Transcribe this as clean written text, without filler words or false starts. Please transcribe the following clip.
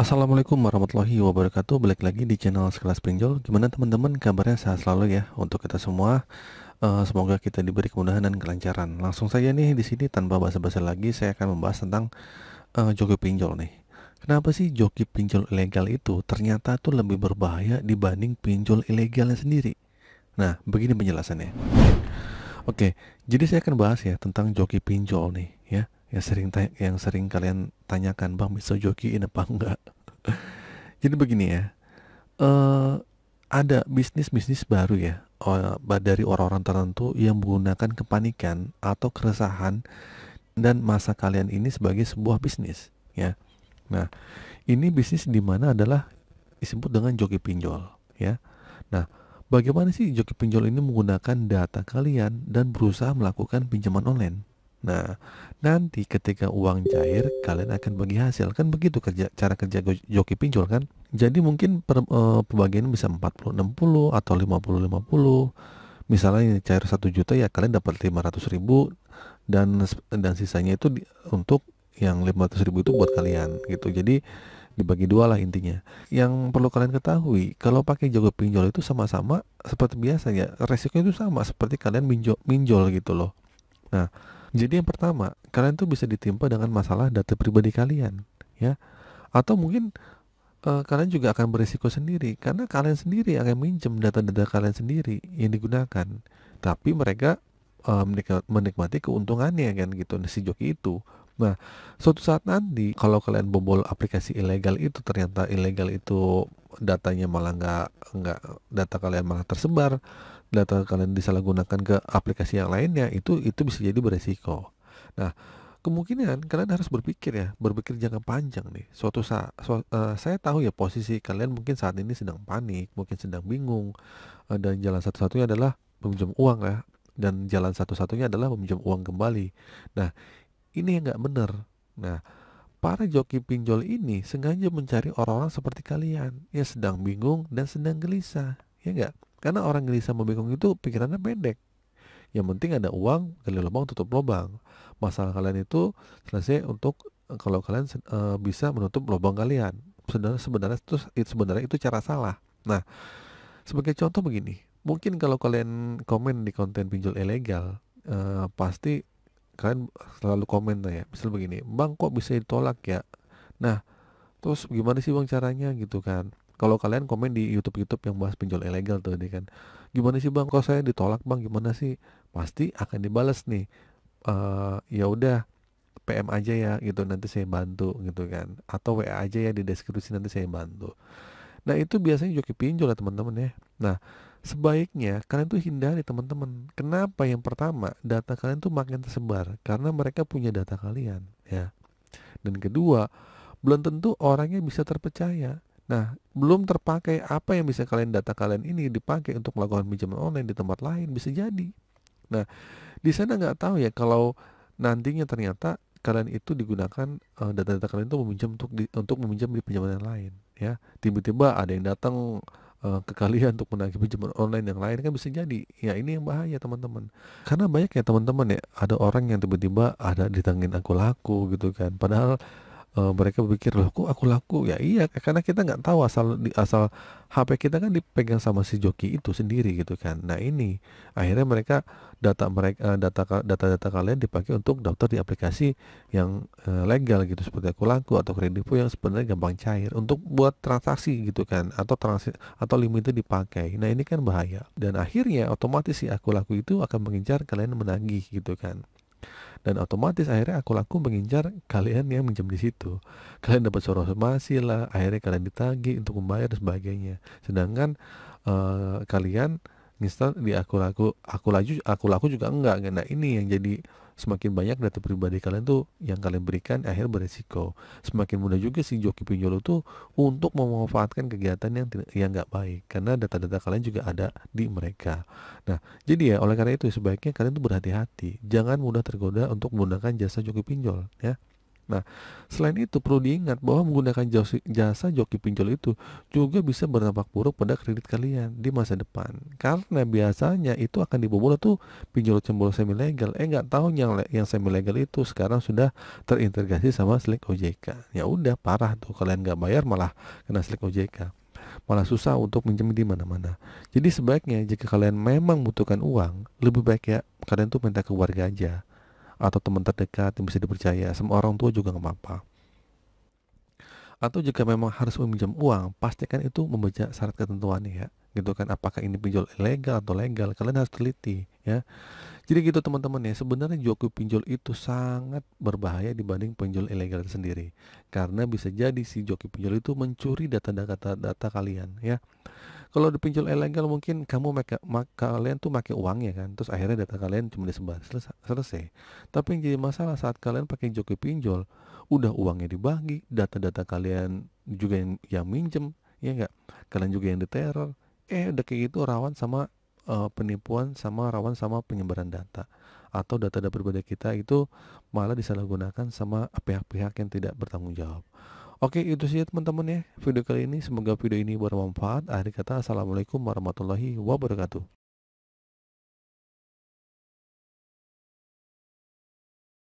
Assalamualaikum warahmatullahi wabarakatuh. Balik lagi di channel Sekelas Pinjol. Gimana teman-teman? Kabarnya sehat selalu ya untuk kita semua. Semoga kita diberi kemudahan dan kelancaran. Langsung saja nih di sini tanpa basa-basi lagi, saya akan membahas tentang joki pinjol nih. Kenapa sih joki pinjol ilegal itu ternyata tuh lebih berbahaya dibanding pinjol ilegalnya sendiri? Nah, begini penjelasannya. Oke, jadi saya akan bahas ya tentang joki pinjol nih ya. Yang sering kalian tanyakan, Bang, bisa jokiin apa enggak? Jadi begini ya, eh ada bisnis-bisnis baru ya, dari orang-orang tertentu yang menggunakan kepanikan atau keresahan dan masa kalian ini sebagai sebuah bisnis ya. Nah, ini bisnis di mana adalah disebut dengan joki pinjol ya. Nah, bagaimana sih joki pinjol ini menggunakan data kalian dan berusaha melakukan pinjaman online? Nah, nanti ketika uang cair, kalian akan bagi hasil. Kan begitu cara kerja joki pinjol kan? Jadi mungkin pembagian bisa 40-60 atau 50-50. Misalnya ini cair 1 juta ya kalian dapat 500 ribu, dan sisanya itu untuk yang 500 ribu itu buat kalian gitu. Jadi dibagi dua lah intinya. Yang perlu kalian ketahui, kalau pakai jogo pinjol itu sama-sama seperti biasa ya, resikonya itu sama seperti kalian minjol gitu loh. Nah, jadi yang pertama, kalian tuh bisa ditimpa dengan masalah data pribadi kalian ya. Atau mungkin kalian juga akan berisiko sendiri karena kalian sendiri akan minjem data-data kalian sendiri yang digunakan. Tapi mereka menikmati keuntungannya kan gitu si joki itu. Nah, suatu saat nanti kalau kalian bobol aplikasi ilegal itu, ternyata ilegal itu datanya malah nggak data kalian malah tersebar, data kalian disalahgunakan ke aplikasi yang lainnya, itu bisa jadi beresiko. Nah, kemungkinan kalian harus berpikir jangka panjang nih. Saya tahu ya posisi kalian mungkin saat ini sedang panik, mungkin sedang bingung, dan jalan satu-satunya adalah meminjam uang ya, dan jalan satu-satunya adalah meminjam uang kembali. Nah, ini yang nggak benar. Nah, para joki pinjol ini sengaja mencari orang-orang seperti kalian yang sedang bingung dan sedang gelisah, ya nggak? Karena orang gelisah sama bingung itu pikirannya pendek. Yang penting ada uang, gali lubang tutup lubang. Masalah kalian itu selesai kalau kalian bisa menutup lubang kalian. Sebenarnya itu cara salah. Nah, sebagai contoh begini, mungkin kalau kalian komen di konten pinjol ilegal, pasti kalian selalu komen tuh ya. Misal begini, Bang, kok bisa ditolak ya? Nah, terus gimana sih Bang caranya gitu kan? Kalau kalian komen di YouTube-YouTube yang bahas pinjol ilegal tuh dia kan, gimana sih Bang, kok saya ditolak Bang, gimana sih? Pasti akan dibales nih. Ya udah, PM aja ya gitu, nanti saya bantu gitu kan. Atau WA aja ya di deskripsi, nanti saya bantu. Nah, itu biasanya joki pinjol ya teman-teman ya. Nah, sebaiknya kalian tuh hindari teman-teman. Kenapa? Yang pertama, data kalian tuh makin tersebar karena mereka punya data kalian ya. Dan kedua, belum tentu orangnya bisa terpercaya. Nah, belum terpakai apa yang bisa data kalian ini dipakai untuk melakukan pinjaman online di tempat lain, bisa jadi. Nah, di sana nggak tahu ya kalau nantinya ternyata kalian itu digunakan, data-data kalian itu untuk meminjam di pinjaman yang lain ya. Tiba-tiba ada yang datang ke kalian untuk menagih pinjaman online yang lain, kan bisa jadi. Ya, ini yang bahaya teman-teman. Karena banyak ya teman-teman ya, ada orang yang tiba-tiba ada ditangin aku laku gitu kan. Padahal mereka berpikir, loh kok aku laku? Ya iya, karena kita nggak tahu asal HP kita kan dipegang sama si joki itu sendiri gitu kan. Nah, ini akhirnya data-data kalian dipakai untuk daftar di aplikasi yang legal gitu, seperti aku laku atau kredivo yang sebenarnya gampang cair untuk buat transaksi gitu kan, atau limitnya dipakai. Nah, ini kan bahaya, dan akhirnya otomatis si aku laku itu akan mengincar kalian menagih gitu kan. Dan otomatis akhirnya aku laku mengincar kalian yang minjem di situ. Kalian dapat somasi lah, akhirnya kalian ditagih untuk membayar dan sebagainya. Sedangkan kalian install di aku laku juga enggak. Nah, ini yang jadi semakin banyak data pribadi kalian tuh yang kalian berikan akhir beresiko. Semakin mudah juga si joki pinjol itu untuk memanfaatkan kegiatan yang nggak baik, karena data-data kalian juga ada di mereka. Nah, jadi ya, oleh karena itu sebaiknya kalian tuh berhati-hati, jangan mudah tergoda untuk menggunakan jasa joki pinjol ya. Nah, selain itu perlu diingat bahwa menggunakan jasa joki pinjol itu juga bisa berdampak buruk pada kredit kalian di masa depan. Karena biasanya itu akan dibobol tuh pinjol-pinjol semi legal. Nggak tahu yang semi legal itu sekarang sudah terintegrasi sama Slick OJK. Ya udah parah tuh, kalian nggak bayar malah kena Slick OJK. Malah susah untuk minjem di mana-mana. Jadi sebaiknya jika kalian memang butuhkan uang, lebih baik ya kalian tuh minta ke warga aja atau teman terdekat yang bisa dipercaya, sama orang tua juga nggak apa-apa. Atau jika memang harus meminjam uang, pastikan itu membaca syarat ketentuannya ya. Gitu kan, apakah ini pinjol ilegal atau legal, kalian harus teliti ya. Jadi gitu teman-teman ya, sebenarnya joki pinjol itu sangat berbahaya dibanding pinjol ilegal itu sendiri. Karena bisa jadi si joki pinjol itu mencuri data kalian ya. Kalau di pinjol ilegal mungkin kalian tuh pakai uangnya kan, terus akhirnya data kalian cuma disebar, selesai. Tapi yang jadi masalah saat kalian pakai joki pinjol, udah uangnya dibagi, data-data kalian juga yang minjem, ya enggak? Kalian juga yang diteror. Udah kayak gitu rawan sama penipuan, sama rawan sama penyebaran data. Atau data-data pribadi kita itu malah disalahgunakan sama pihak-pihak yang tidak bertanggung jawab. Oke, itu sih ya teman-teman ya video kali ini. Semoga video ini bermanfaat. Akhir kata, assalamualaikum warahmatullahi wabarakatuh.